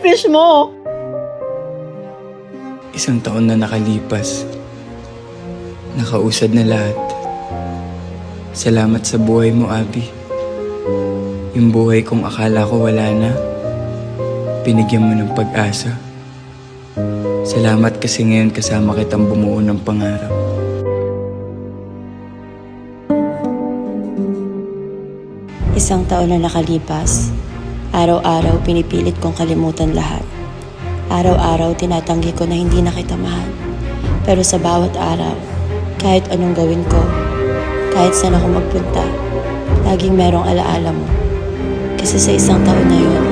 selfish mo! Isang taon na nakalipas. Nakausad na lahat. Salamat sa buhay mo, Abby. Yung buhay kong akala ko wala na, binigyan mo ng pag-asa. Salamat kasi ngayon kasama kitang bumuo ng pangarap. Isang taon na nakalipas, araw-araw pinipilit kong kalimutan lahat. Araw-araw tinatanggi ko na hindi na kita mahal. Pero sa bawat araw, kahit anong gawin ko, kahit saan ako magpunta, laging merong alaala mo. Kasi sa isang taon na yun,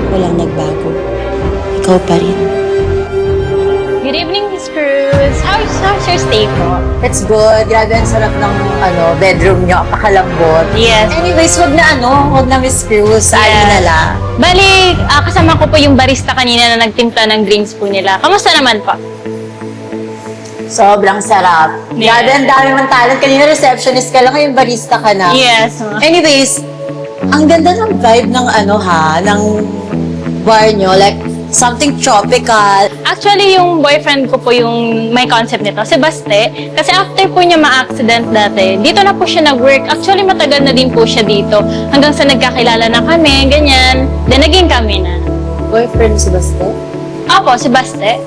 walang nagbago. Ikaw pa rin. Good evening, Miss Cruz. How's your stay po? It's good. Grabe ang sarap ng bedroom nyo. Pakalambot. Yes. Anyways, wag na Miss Cruz. Ali na lang. Bali, kasama ko po yung barista kanina na nagtimpla ng drinks po nila. Kamusta naman po? Sobrang sarap. Yeah. Grabe, ang dami mong talent. Kanina receptionist ka lang, ngayon barista ka na. Yes. Anyways, ang ganda ng vibe ng ng bar nyo. Like, something tropical. Actually, yung boyfriend ko po yung may concept nito, si Baste. Kasi after po niya ma-accident dati, dito na po siya nag-work. Actually, matagal na din po siya dito. Hanggang sa nagkakilala na kami, ganyan. Then, naging kami na. Boyfriend si Baste? Opo, si Baste.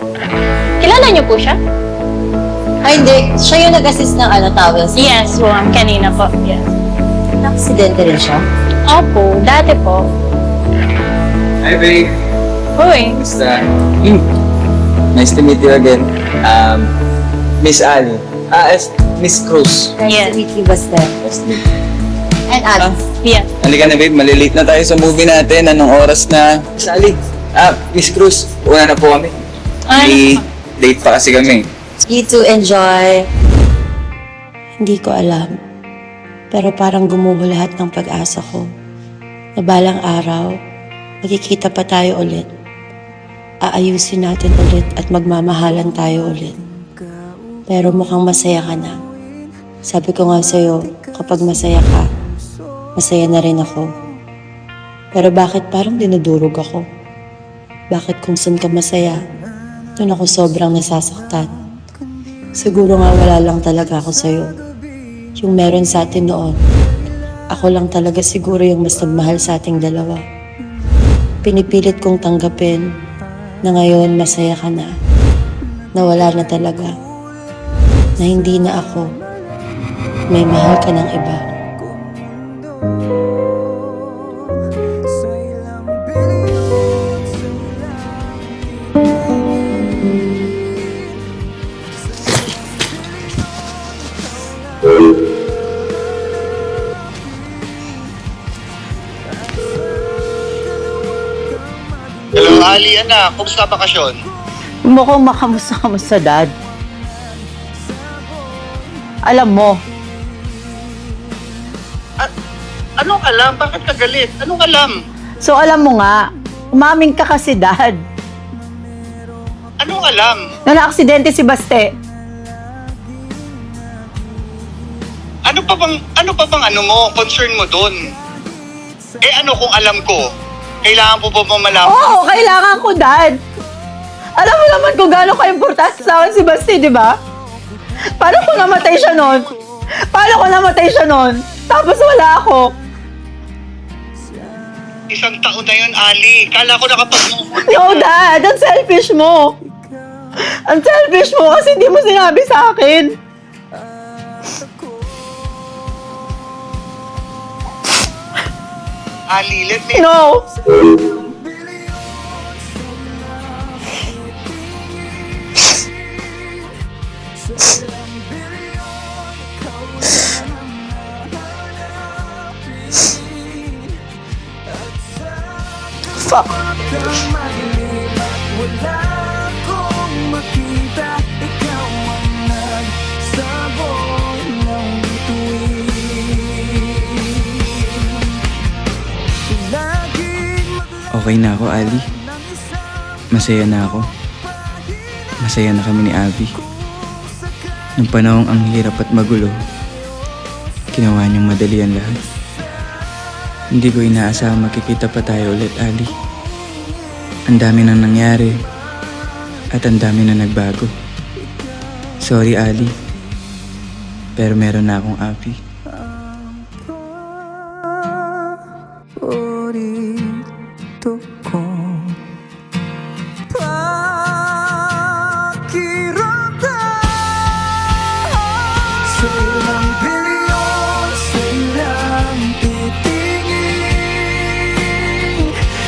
Kilala niyo po siya? Ay, hindi. Siya yung nag-assist ng towels. Yes, kanina po. Yes. Aksidente rin siya? Opo, dati po. Hi, babe. Uy, Basta. Nice to meet you again. Miss Ali. Miss Cruz. Nice Yes. to meet you, Baste. Nice to meet you. And Abby. yeah. Halika na, babe. Malilate na tayo sa movie natin. Anong oras na? Miss Ali. Miss Cruz. Una na po kami. Late pa kasi kami. You to enjoy. Hindi ko alam. Pero parang gumuho lahat ng pag-asa ko. Na balang araw, magkikita pa tayo ulit. Aayusin natin ulit at magmamahalan tayo ulit. Pero mukhang masaya ka na. Sabi ko nga sa'yo, kapag masaya ka, masaya na rin ako. Pero bakit parang dinudurog ako? Bakit kung saan ka masaya, doon ako sobrang nasasaktan? Siguro nga wala lang talaga ako sa'yo. Yung meron sa atin noon, ako lang talaga siguro yung mas nagmahal sa ating dalawa. Pinipilit kong tanggapin na ngayon masaya ka na wala na talaga, na hindi na ako, may mahal ka ng iba. Hello, Ali, anak. Kumusta bakasyon? Mukhang makamusta-kamusta, Dad. Alam mo, Anong alam? Bakit ka galit? Anong alam? so alam mo nga, umamin ka kasi, Dad, Anong alam? na na-aksidente si Baste. Ano pa bang concern mo doon? Ano kung alam ko? Kailangan po ba malaman? Oo, kailangan ko, Dad. Alam mo naman kung gaano ka-importante sa akin si Basti, di ba? Paano ko namatay siya noon? Tapos wala ako. Isang taon na yun, Ali. Kala ko nakapag-move on. No, Dad. Ang selfish mo. Ang selfish mo kasi hindi mo sinabi sa akin. Ali, let me... No. Fuck. Okay na ako, Ali. Masaya na ako. Masaya na kami ni Abby. Nung panahong ang hirap at magulo, ginawa niyang madali ang lahat. Hindi ko inaasahang makikita pa tayo ulit, Ali. Ang dami nang nangyari at ang dami na nagbago. Sorry, Ali. Pero meron na akong Abby. Paborito ko pakiramdam sa ilang bilyon, sa ilang titingin,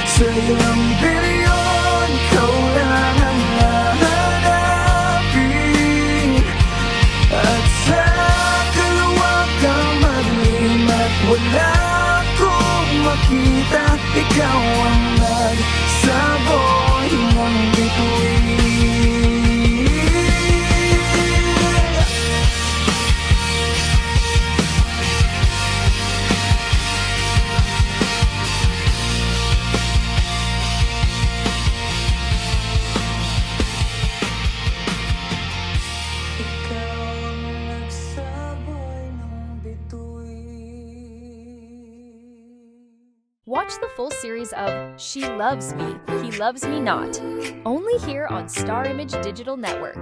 sa ilang bilyon, ikaw lang ang hahanapin. At sa kalawang kamalim at wala akong makita, ikaw ang nagsaboy ng bituin. Ikaw ang nagsaboy ng bituin. Watch the full series of She Loves Me, He Loves Me Not, only here on Star Image Digital Network.